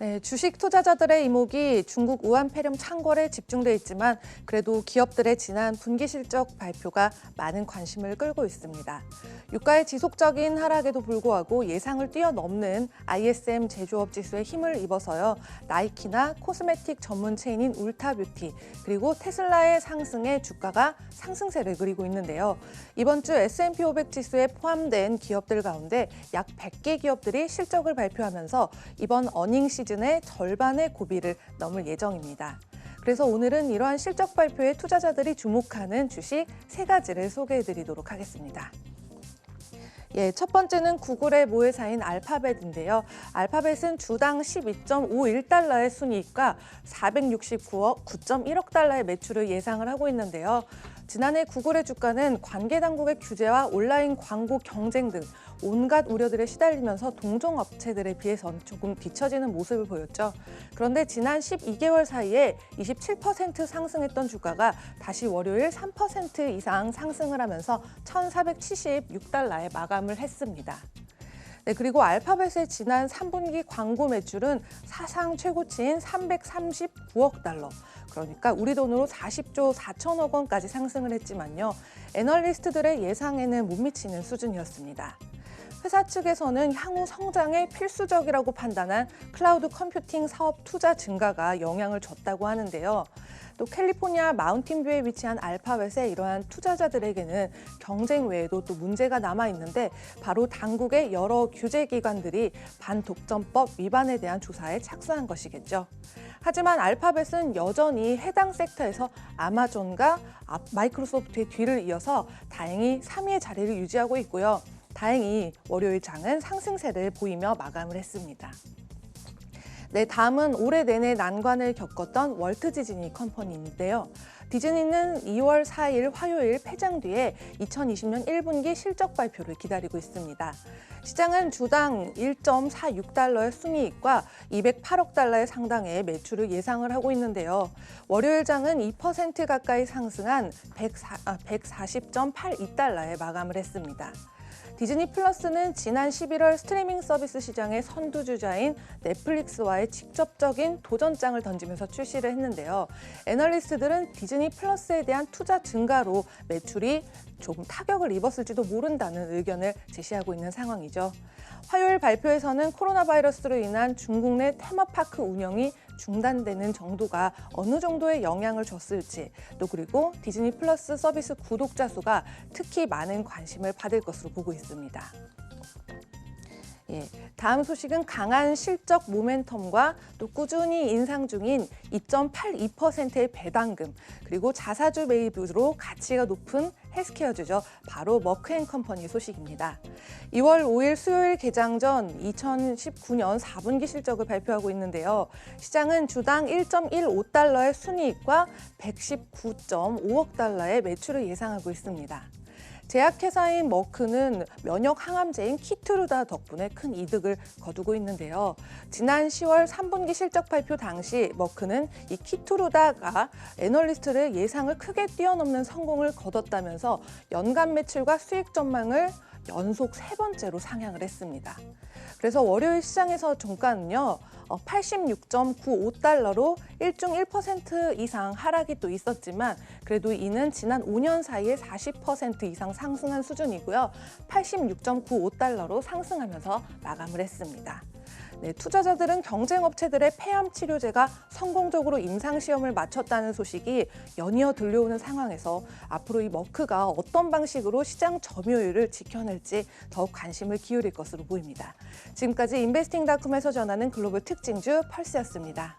네, 주식 투자자들의 이목이 중국 우한 폐렴 창궐에 집중돼 있지만 그래도 기업들의 지난 분기 실적 발표가 많은 관심을 끌고 있습니다. 유가의 지속적인 하락에도 불구하고 예상을 뛰어넘는 ISM 제조업 지수에 힘을 입어서요. 나이키나 코스메틱 전문 체인인 울타뷰티 그리고 테슬라의 상승에 주가가 상승세를 그리고 있는데요. 이번 주 S&P 500 지수에 포함된 기업들 가운데 약 100개 기업들이 실적을 발표하면서 이번 어닝 시즌의 절반의 고비를 넘을 예정입니다. 그래서 오늘은 이러한 실적 발표에 투자자들이 주목하는 주식 3가지를 소개해드리도록 하겠습니다. 첫 번째는 구글의 모회사인 알파벳인데요. 알파벳은 주당 12.51달러의 순이익과 469억 9.1억 달러의 매출을 예상을 하고 있는데요. 지난해 구글의 주가는 관계 당국의 규제와 온라인 광고 경쟁 등 온갖 우려들에 시달리면서 동종 업체들에 비해선 조금 뒤처지는 모습을 보였죠. 그런데 지난 12개월 사이에 27% 상승했던 주가가 다시 월요일 3% 이상 상승을 하면서 1,476달러에 마감을 했습니다. 네, 그리고 알파벳의 지난 3분기 광고 매출은 사상 최고치인 339억 달러. 그러니까 우리 돈으로 40조 4천억 원까지 상승을 했지만요. 애널리스트들의 예상에는 못 미치는 수준이었습니다. 회사 측에서는 향후 성장에 필수적이라고 판단한 클라우드 컴퓨팅 사업 투자 증가가 영향을 줬다고 하는데요. 또 캘리포니아 마운틴뷰에 위치한 알파벳의 이러한 투자자들에게는 경쟁 외에도 또 문제가 남아있는데 바로 당국의 여러 규제기관들이 반독점법 위반에 대한 조사에 착수한 것이겠죠. 하지만 알파벳은 여전히 해당 섹터에서 아마존과 마이크로소프트의 뒤를 이어서 다행히 3위의 자리를 유지하고 있고요. 다행히 월요일 장은 상승세를 보이며 마감을 했습니다. 네, 다음은 올해 내내 난관을 겪었던 월트 디즈니 컴퍼니인데요. 디즈니는 2월 4일 화요일 폐장 뒤에 2020년 1분기 실적 발표를 기다리고 있습니다. 시장은 주당 1.46달러의 순이익과 208억 달러의 상당의 매출을 예상을 하고 있는데요. 월요일 장은 2% 가까이 상승한 140.82달러에 마감을 했습니다. 디즈니 플러스는 지난 11월 스트리밍 서비스 시장의 선두주자인 넷플릭스와의 직접적인 도전장을 던지면서 출시를 했는데요. 애널리스트들은 디즈니 플러스에 대한 투자 증가로 매출이 조금 타격을 입었을지도 모른다는 의견을 제시하고 있는 상황이죠. 화요일 발표에서는 코로나 바이러스로 인한 중국 내 테마파크 운영이 중단되는 정도가 어느 정도의 영향을 줬을지, 또 그리고 디즈니 플러스 서비스 구독자 수가 특히 많은 관심을 받을 것으로 보고 있습니다. 다음 소식은 강한 실적 모멘텀과 또 꾸준히 인상 중인 2.82%의 배당금, 그리고 자사주 매입으로 가치가 높은 헬스케어주죠. 바로 머크앤컴퍼니 소식입니다. 2월 5일 수요일 개장 전 2019년 4분기 실적을 발표하고 있는데요. 시장은 주당 1.15달러의 순이익과 119.5억 달러의 매출을 예상하고 있습니다. 제약회사인 머크는 면역 항암제인 키투르다 덕분에 큰 이득을 거두고 있는데요. 지난 10월 3분기 실적 발표 당시 머크는 이 키투르다가 애널리스트의 예상을 크게 뛰어넘는 성공을 거뒀다면서 연간 매출과 수익 전망을 연속 3번째로 상향을 했습니다. 그래서 월요일 시장에서 종가는요. 86.95달러로 1% 이상 하락이 또 있었지만 그래도 이는 지난 5년 사이에 40% 이상 상승한 수준이고요. 86.95달러로 상승하면서 마감을 했습니다. 네, 투자자들은 경쟁 업체들의 폐암 치료제가 성공적으로 임상시험을 마쳤다는 소식이 연이어 들려오는 상황에서 앞으로 이 머크가 어떤 방식으로 시장 점유율을 지켜낼지 더욱 관심을 기울일 것으로 보입니다. 지금까지 인베스팅닷컴에서 전하는 글로벌 특징주 펄스였습니다.